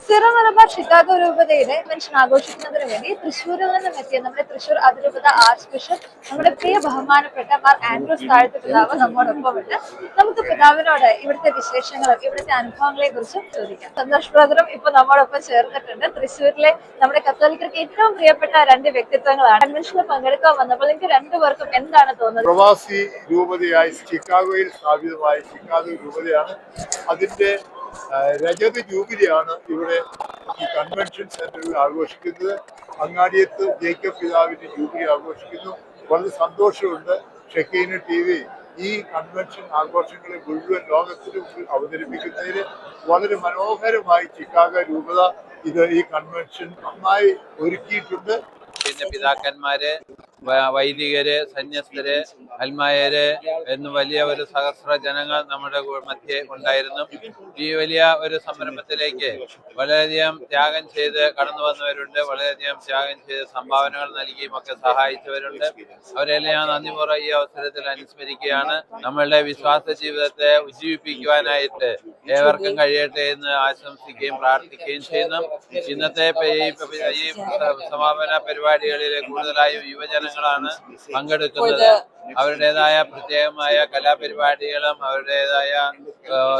Syro Malabar Chicago രൂപതയുടെ convention ആഘോഷിക്കുന്നതിന് വേണ്ടി തൃശ്ശൂരിൽ നിന്നും എത്തിയ നമ്മുടെ തൃശ്ശൂർ അതിരൂപത ആർച്ച് ബിഷപ്പ് നമ്മുടെ പ്രിയ ബഹുമാനപ്പെട്ട മാർ ആൻഡ്രൂസ് താഴത്ത് പിതാവ് നമ്മോടൊപ്പമുണ്ട്. നമുക്ക് പിതാവിനോട് ഇവിടുത്തെ വിശേഷങ്ങളും ഇവിടുത്തെ അനുഭവങ്ങളെ കുറിച്ചും ചോദിക്കാം. സന്തോഷ് ബ്രദറും ഇപ്പൊ നമ്മോടൊപ്പം ചേർന്നിട്ടുണ്ട്. തൃശ്ശൂരിലെ നമ്മുടെ കത്തോലിക്കർക്ക് ഏറ്റവും പ്രിയപ്പെട്ട രണ്ട് വ്യക്തിത്വങ്ങളാണ്. കൺവെൻഷനിൽ പങ്കെടുക്കാൻ വന്നപ്പോൾ നിങ്ങൾക്ക് രണ്ടുപേർക്കും എന്താണ് തോന്നുന്നത്? പ്രവാസി രൂപതയായി ചിക്കാഗോയിൽ സ്ഥാപിതമായ ചിക്കാഗോ രൂപതയാണ്. അതിന്റെ രജത ജൂബിലിയാണ് ഇവിടെ ഈ കൺവെൻഷൻ സെന്ററിൽ ആഘോഷിക്കുന്നത്. അങ്ങാടിയത്ത് ജേക്കബ് പിതാവിന്റെ ജൂബിലി ആഘോഷിക്കുന്നു. വളരെ സന്തോഷമുണ്ട്. ഷെക്കീന TV ഈ കൺവെൻഷൻ ആഘോഷങ്ങളെ മുഴുവൻ ലോകത്തിന് മുമ്പിൽ അവതരിപ്പിക്കുന്നതിന് വളരെ മനോഹരമായി ചിക്കാഗോ രൂപത ഈ കൺവെൻഷൻ നന്നായി ഒരുക്കിയിട്ടുണ്ട്. പിന്നെ പിതാക്കന്മാര്, വൈദികര്, സന്യസ്തര്, അൽമായര് എന്ന് വലിയ ഒരു സഹസ്ര ജനങ്ങൾ നമ്മുടെ മധ്യേ ഉണ്ടായിരുന്നു. ഈ വലിയ ഒരു സംരംഭത്തിലേക്ക് വളരെയധികം ത്യാഗം ചെയ്ത് കടന്നു വന്നവരുണ്ട്. വളരെയധികം ത്യാഗം ചെയ്ത് സംഭാവനകൾ നൽകിയും ഒക്കെ സഹായിച്ചവരുണ്ട്. അവരെല്ലാം ഞാൻ നന്ദിപൂർവ്വം ഈ അവസരത്തിൽ അനുസ്മരിക്കുകയാണ്. നമ്മളുടെ വിശ്വാസ ജീവിതത്തെ ഉജ്ജീവിപ്പിക്കുവാനായിട്ട് ഏവർക്കും കഴിയട്ടെ എന്ന് ആശംസിക്കുകയും പ്രാർത്ഥിക്കുകയും ചെയ്യുന്നു. ഇന്നത്തെ ഈ സമാപന പരിപാടികളിൽ കൂടുതലായും യുവജനങ്ങളാണ് പങ്കെടുക്കുന്നത്. അവരുടേതായ പ്രത്യേകമായ കലാപരിപാടികളും അവരുടേതായ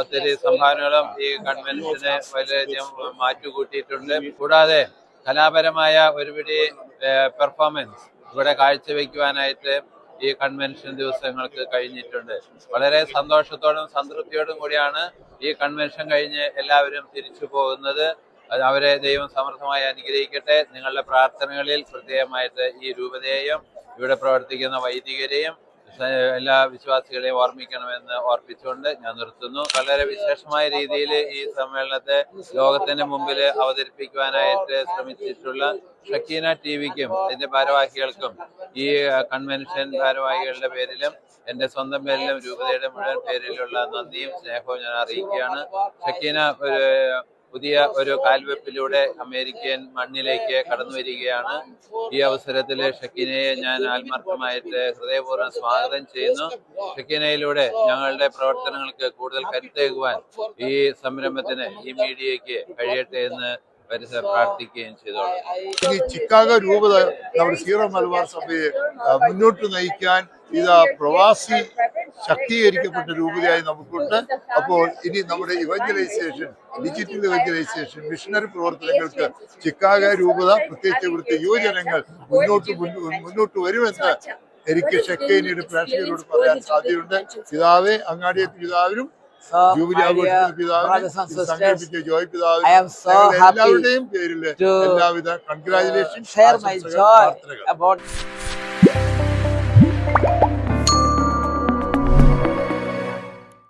ഒത്തിരി സംഭാവനകളും ഈ കൺവെൻഷനെ വളരെയധികം മാറ്റുകൂട്ടിയിട്ടുണ്ട്. കൂടാതെ കലാപരമായ ഒരുപിടി പെർഫോമൻസ് ഇവിടെ കാഴ്ചവെക്കുവാനായിട്ട് ഈ കൺവെൻഷൻ ദിവസങ്ങൾക്ക് കഴിഞ്ഞിട്ടുണ്ട്. വളരെ സന്തോഷത്തോടും സംതൃപ്തിയോടും കൂടിയാണ് ഈ കൺവെൻഷൻ കഴിഞ്ഞ് എല്ലാവരും തിരിച്ചു പോകുന്നത്. അവരെ ദൈവം സമൃദ്ധമായി അനുഗ്രഹിക്കട്ടെ. നിങ്ങളുടെ പ്രാർത്ഥനകളിൽ പ്രത്യേകമായിട്ട് ഈ രൂപതയെയും ഇവിടെ പ്രവർത്തിക്കുന്ന വൈദികരെയും എല്ലാ വിശ്വാസികളെയും ഓർമ്മിക്കണമെന്ന് ഓർപ്പിച്ചുകൊണ്ട് ഞാൻ നിർത്തുന്നു. വളരെ വിശേഷമായ രീതിയിൽ ഈ സമ്മേളനത്തെ ലോകത്തിന്റെ മുമ്പിൽ അവതരിപ്പിക്കുവാനായിട്ട് ശ്രമിച്ചിട്ടുള്ള ഷക്കീന TVക്കും അതിന്റെ ഭാരവാഹികൾക്കും ഈ കൺവെൻഷൻ ഭാരവാഹികളുടെ പേരിലും എന്റെ സ്വന്തം പേരിലും രൂപതയുടെ മുഴുവൻ പേരിലുള്ള നന്ദിയും സ്നേഹവും ഞാൻ അറിയിക്കുകയാണ്. ഷക്കീന പുതിയ ഒരു കാൽവെപ്പിലൂടെ അമേരിക്കൻ മണ്ണിലേക്ക് കടന്നു വരികയാണ്. ഈ അവസരത്തിൽ ഷക്കീനയെ ഞാൻ ആത്മാർത്ഥമായിട്ട് ഹൃദയപൂർവ്വം സ്വാഗതം ചെയ്യുന്നു. ഷക്കീനയിലൂടെ ഞങ്ങളുടെ പ്രവർത്തനങ്ങൾക്ക് കൂടുതൽ കരുത്തേകുവാൻ ഈ സംരംഭത്തിന്, ഈ മീഡിയയ്ക്ക് കഴിയട്ടെ എന്ന് പ്രാർത്ഥിക്കുകയും ചെയ്തോളാം. ഈ ചിക്കാഗോ രൂപത നമ്മുടെ സീറോ മലബാർ സഭയെ മുന്നോട്ട് നയിക്കാൻ പ്രവാസി ശക്തീകരിക്കപ്പെട്ട രൂപതയായി നമുക്കുണ്ട്. അപ്പോൾ ഇനി നമ്മുടെ ഇവഞ്ചലൈസേഷൻ, ഡിജിറ്റൽ ഇവഞ്ചലൈസേഷൻ, മിഷണറി പ്രവർത്തനങ്ങൾക്ക് ചിക്കാഗോ രൂപത, പ്രത്യേകിച്ച് ഇവിടുത്തെ യുവജനങ്ങൾ മുന്നോട്ട് വരുമെന്ന് എനിക്ക് ഷെക്കൈനയുടെ പ്രേക്ഷകരോട് പറയാൻ സാധ്യതയുണ്ട്. പിതാവെ, അങ്ങാടിയത്ത് പിതാവിനും ജൂബിലി ആഘോഷിക്കുന്ന പിതാവിനും സംഘടിപ്പിച്ച ജോയ് പിതാവിനും എല്ലാവരുടെയും പേരിൽ എല്ലാവിധ കൺഗ്രാജുലേഷൻ.